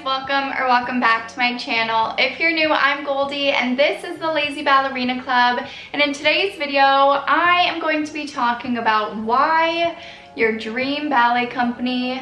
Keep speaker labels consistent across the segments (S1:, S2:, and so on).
S1: welcome back to my channel. If you're new, I'm Goldie and this is the Lazy Ballerina Club, and in today's video I am going to be talking about why your dream ballet company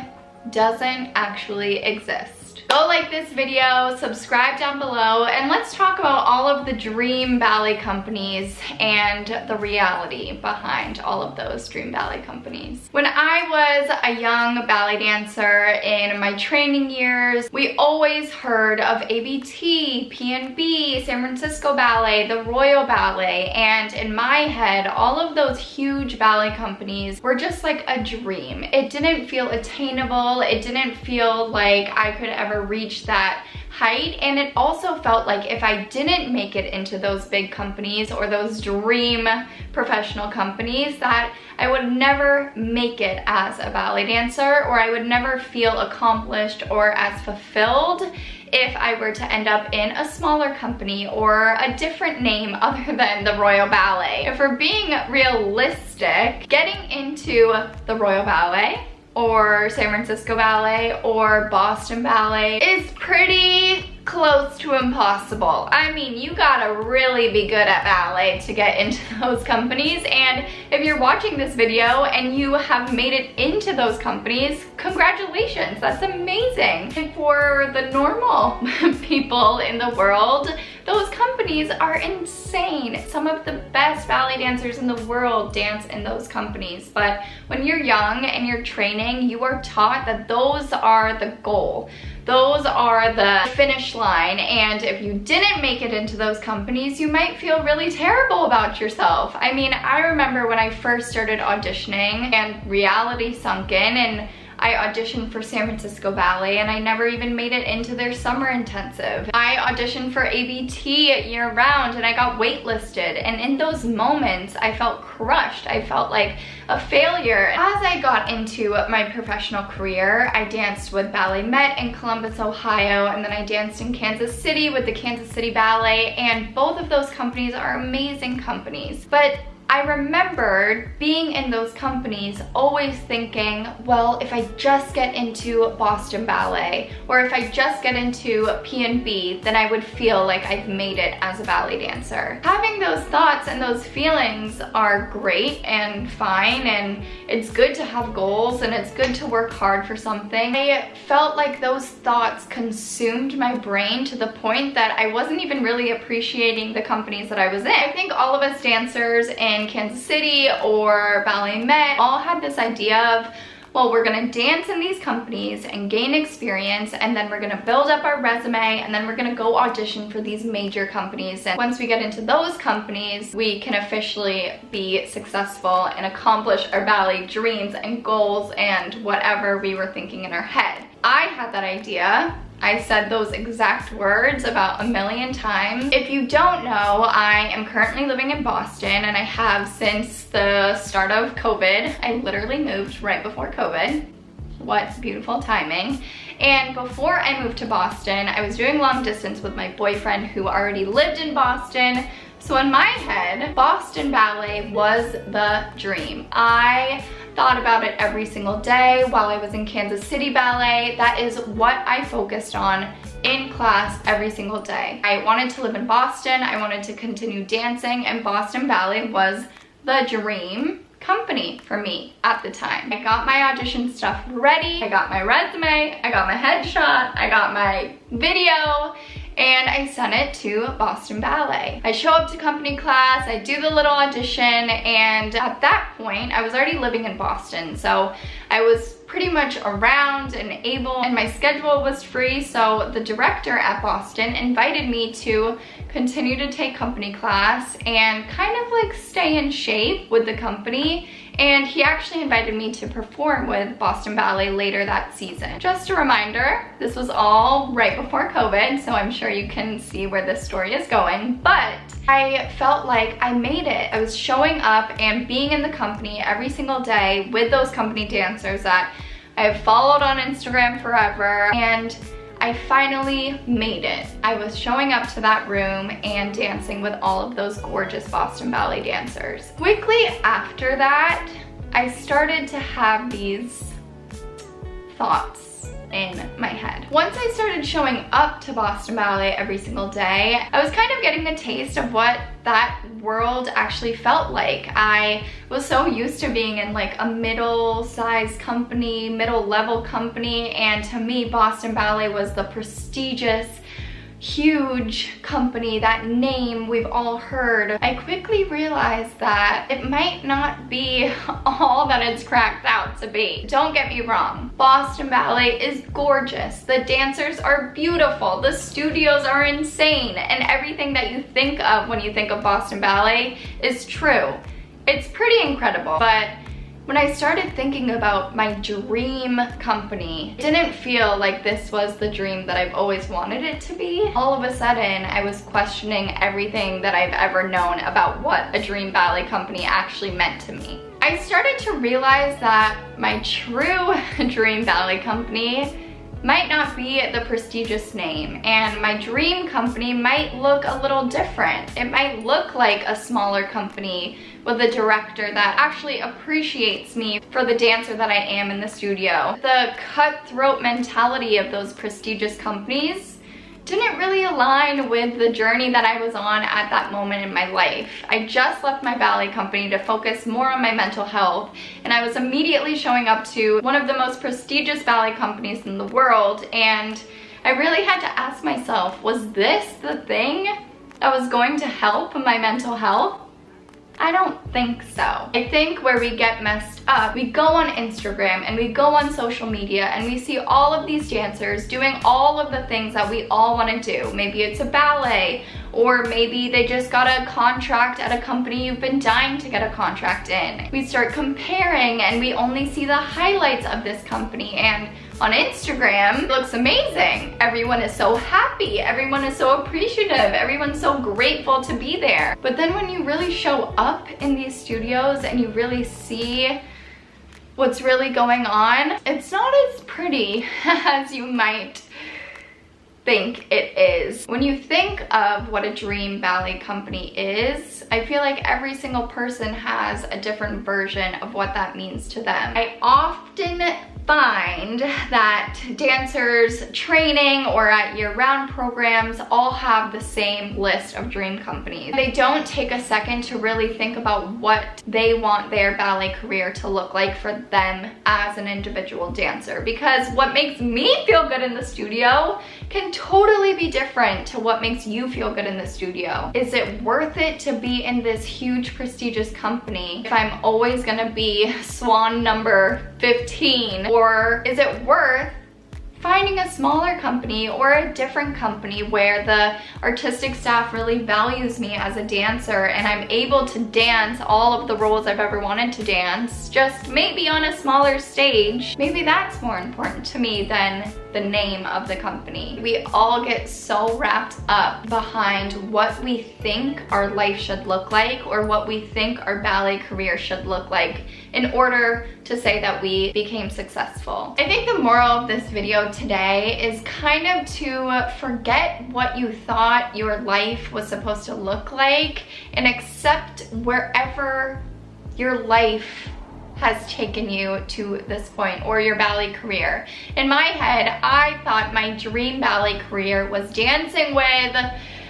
S1: doesn't actually exist. Go like this video, subscribe down below, and let's talk about all of the dream ballet companies and the reality behind all of those dream ballet companies. When I was a young ballet dancer in my training years, we always heard of ABT, PNB, San Francisco Ballet, the Royal Ballet, and in my head, all of those huge ballet companies were just like a dream. It didn't feel attainable, it didn't feel like I could ever reach that height, and it also felt like if I didn't make it into those big companies or those dream professional companies, that I would never make it as a ballet dancer, or I would never feel accomplished or as fulfilled if I were to end up in a smaller company or a different name other than the Royal Ballet. If we're being realistic, getting into the Royal Ballet or San Francisco Ballet or Boston Ballet is pretty close to impossible. I mean, you gotta really be good at ballet to get into those companies, and if you're watching this video and you have made it into those companies, congratulations, that's amazing. And for the normal people in the world, those companies are insane. Some of the best ballet dancers in the world dance in those companies, but when you're young and you're training, you are taught that those are the goal. Those are the finish line, and if you didn't make it into those companies, you might feel really terrible about yourself. I mean, I remember when I first started auditioning and reality sunk in, and I auditioned for San Francisco Ballet and I never even made it into their summer intensive. I auditioned for ABT year round and I got waitlisted, and in those moments I felt crushed. I felt like a failure. As I got into my professional career, I danced with Ballet Met in Columbus, Ohio, and then I danced in Kansas City with the Kansas City Ballet, and both of those companies are amazing companies. But I remembered being in those companies always thinking, well, if I just get into Boston Ballet or if I just get into PNB, then I would feel like I've made it as a ballet dancer. Having those thoughts and those feelings are great and fine, and it's good to have goals and it's good to work hard for something. I felt like those thoughts consumed my brain to the point that I wasn't even really appreciating the companies that I was in. I think all of us dancers in Kansas City or Ballet Met all had this idea of, well, we're gonna dance in these companies and gain experience, and then we're gonna build up our resume, and then we're gonna go audition for these major companies, and once we get into those companies, we can officially be successful and accomplish our ballet dreams and goals and whatever we were thinking in our head. I had that idea. I said those exact words about 1,000,000 times. If you don't know, I am currently living in Boston, and I have since the start of COVID. I literally moved right before COVID. What beautiful timing. And before I moved to Boston, I was doing long distance with my boyfriend who already lived in Boston. So in my head, Boston Ballet was the dream. I thought about it every single day while I was in Kansas City Ballet. That is what I focused on in class every single day. I wanted to live in Boston, I wanted to continue dancing, and Boston Ballet was the dream company for me at the time. I got my audition stuff ready, I got my resume, I got my headshot, I got my video, and I sent it to Boston Ballet. I show up to company class, I do the little audition, and at that point, I was already living in Boston, so I was pretty much around and able, and my schedule was free, so the director at Boston invited me to continue to take company class and kind of like stay in shape with the company, and he actually invited me to perform with Boston Ballet later that season. Just a reminder, this was all right before COVID, so I'm sure you can see where this story is going, but I felt like I made it. I was showing up and being in the company every single day with those company dancers that I've followed on Instagram forever, and I finally made it. I was showing up to that room and dancing with all of those gorgeous Boston Ballet dancers. Quickly after that, I started to have these thoughts in my head. Once I started showing up to Boston Ballet every single day, I was kind of getting a taste of what that world actually felt like. I was so used to being in like a middle-sized company, middle-level company, and to me, Boston Ballet was the prestigious, huge company, that name we've all heard. I quickly realized that it might not be all that it's cracked out to be. Don't get me wrong, Boston Ballet is gorgeous. The dancers are beautiful. The studios are insane. And everything that you think of when you think of Boston Ballet is true. It's pretty incredible, but when I started thinking about my dream company, it didn't feel like this was the dream that I've always wanted it to be. All of a sudden, I was questioning everything that I've ever known about what a dream ballet company actually meant to me. I started to realize that my true dream ballet company might not be the prestigious name, and my dream company might look a little different. It might look like a smaller company with a director that actually appreciates me for the dancer that I am in the studio. The cutthroat mentality of those prestigious companies didn't really align with the journey that I was on at that moment in my life. I just left my ballet company to focus more on my mental health, and I was immediately showing up to one of the most prestigious ballet companies in the world, and I really had to ask myself, was this the thing that was going to help my mental health? I don't think so. I think where we get messed up, we go on Instagram and we go on social media and we see all of these dancers doing all of the things that we all want to do. Maybe it's a ballet, or maybe they just got a contract at a company you've been dying to get a contract in. We start comparing and we only see the highlights of this company, and on Instagram, it looks amazing. Everyone is so happy, everyone is so appreciative, everyone's so grateful to be there. But then when you really show up in these studios and you really see what's really going on, it's not as pretty as you might think it is. When you think of what a dream ballet company is, I feel like every single person has a different version of what that means to them. I often find that dancers training or at year-round programs all have the same list of dream companies. They don't take a second to really think about what they want their ballet career to look like for them as an individual dancer, because what makes me feel good in the studio can totally be different to what makes you feel good in the studio. Is it worth it to be in this huge prestigious company if I'm always gonna be swan number 15? Or is it worth finding a smaller company or a different company where the artistic staff really values me as a dancer and I'm able to dance all of the roles I've ever wanted to dance, just maybe on a smaller stage? Maybe that's more important to me than the name of the company. We all get so wrapped up behind what we think our life should look like or what we think our ballet career should look like in order to say that we became successful. I think the moral of this video today is kind of to forget what you thought your life was supposed to look like and accept wherever your life has taken you to this point, or your ballet career. In my head, I thought my dream ballet career was dancing with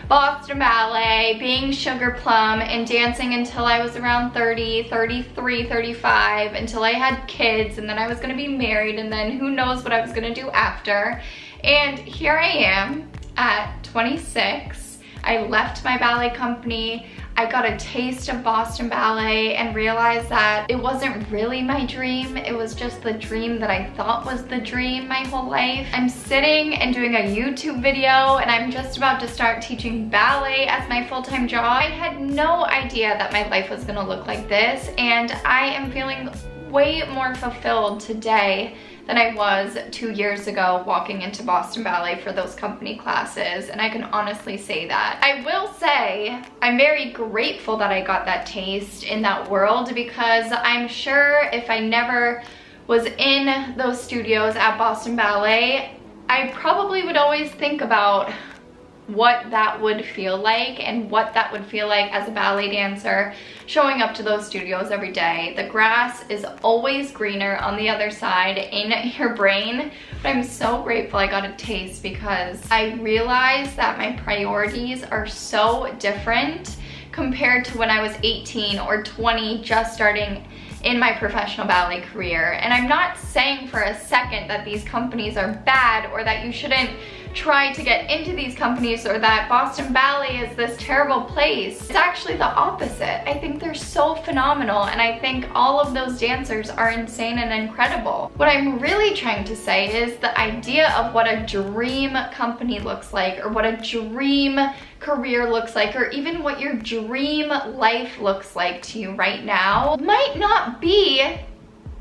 S1: Boston Ballet, being Sugar Plum, and dancing until I was around 30, 33, 35, until I had kids, and then I was gonna be married, and then who knows what I was gonna do after. And here I am at 26. I left my ballet company. I got a taste of Boston Ballet and realized that it wasn't really my dream. It was just the dream that I thought was the dream my whole life. I'm sitting and doing a YouTube video, and I'm just about to start teaching ballet as my full-time job. I had no idea that my life was gonna look like this, and I am feeling way more fulfilled today than I was 2 years ago walking into Boston Ballet for those company classes, and I can honestly say that. I will say I'm very grateful that I got that taste in that world, because I'm sure if I never was in those studios at Boston Ballet, I probably would always think about what that would feel like and what that would feel like as a ballet dancer showing up to those studios every day. The grass is always greener on the other side in your brain, but I'm so grateful I got a taste because I realized that my priorities are so different compared to when I was 18 or 20 just starting in my professional ballet career. And I'm not saying for a second that these companies are bad or that you shouldn't try to get into these companies or that Boston Ballet is this terrible place. It's actually the opposite. I think they're so phenomenal, and I think all of those dancers are insane and incredible. What I'm really trying to say is the idea of what a dream company looks like, or what a dream career looks like, or even what your dream life looks like to you right now might not be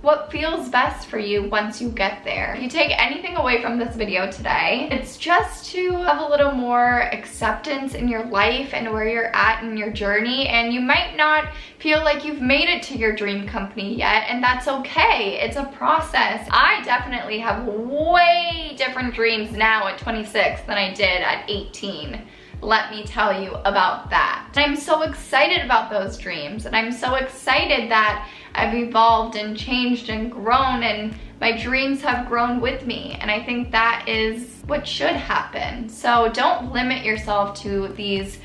S1: what feels best for you once you get there. If you take anything away from this video today, it's just to have a little more acceptance in your life and where you're at in your journey. And you might not feel like you've made it to your dream company yet, and that's okay. It's a process. I definitely have way different dreams now at 26 than I did at 18. Let me tell you about that. And I'm so excited about those dreams, and I'm so excited that I've evolved and changed and grown, and my dreams have grown with me, and I think that is what should happen. So don't limit yourself to these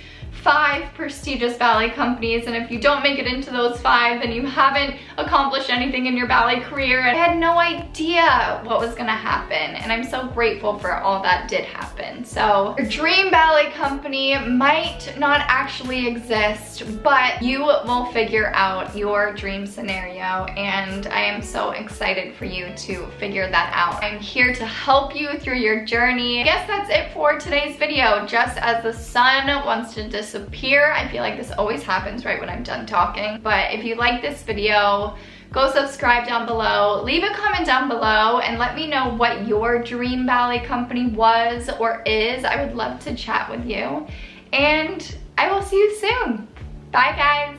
S1: 5 prestigious ballet companies, and if you don't make it into those 5, then you haven't accomplished anything in your ballet career. I had no idea what was gonna happen, and I'm so grateful for all that did happen. So your dream ballet company might not actually exist, but you will figure out your dream scenario, and I am so excited for you to figure that out. I'm here to help you through your journey. I guess that's it for today's video. Just as the sun wants to disappear, I feel like this always happens right when I'm done talking, but if you like this video, go subscribe down below, leave a comment down below, and let me know what your dream ballet company was or is. I would love to chat with you, and I will see you soon. Bye guys.